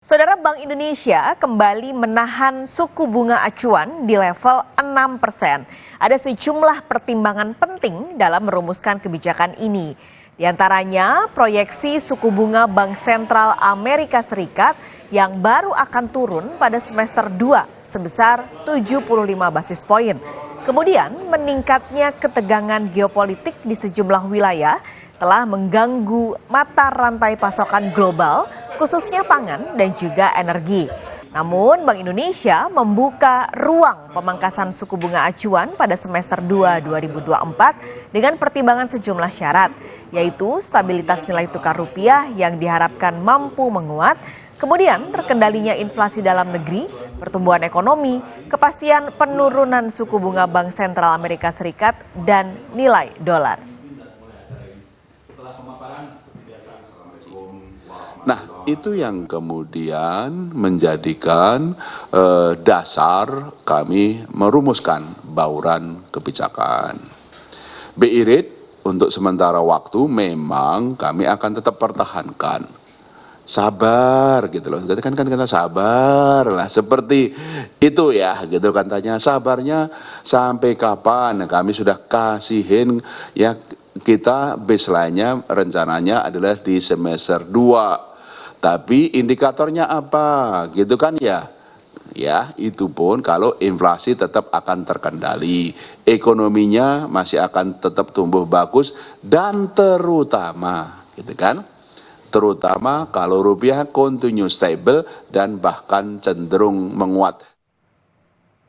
Saudara, Bank Indonesia kembali menahan suku bunga acuan di level 6%. Ada sejumlah pertimbangan penting dalam merumuskan kebijakan ini. Di antaranya proyeksi suku bunga Bank Sentral Amerika Serikat yang baru akan turun pada semester 2 sebesar 75 basis poin. Kemudian meningkatnya ketegangan geopolitik di sejumlah wilayah telah mengganggu mata rantai pasokan global, khususnya pangan dan juga energi. Namun Bank Indonesia membuka ruang pemangkasan suku bunga acuan pada semester 2 2024 dengan pertimbangan sejumlah syarat, yaitu stabilitas nilai tukar rupiah yang diharapkan mampu menguat, kemudian terkendalinya inflasi dalam negeri, pertumbuhan ekonomi, kepastian penurunan suku bunga Bank Sentral Amerika Serikat, dan nilai dolar. Nah, itu yang kemudian menjadikan dasar kami merumuskan bauran kebijakan. BI rate untuk sementara waktu memang kami akan tetap pertahankan. Sabar gitu loh, kan kita sabar lah, seperti itu ya gitu kan, tanya sabarnya sampai kapan. Kami sudah kasihin ya, kita baseline-nya rencananya adalah di semester 2. Tapi indikatornya apa gitu kan ya. Ya, itu pun kalau inflasi tetap akan terkendali, ekonominya masih akan tetap tumbuh bagus, dan terutama gitu kan, terutama kalau rupiah continue stable dan bahkan cenderung menguat.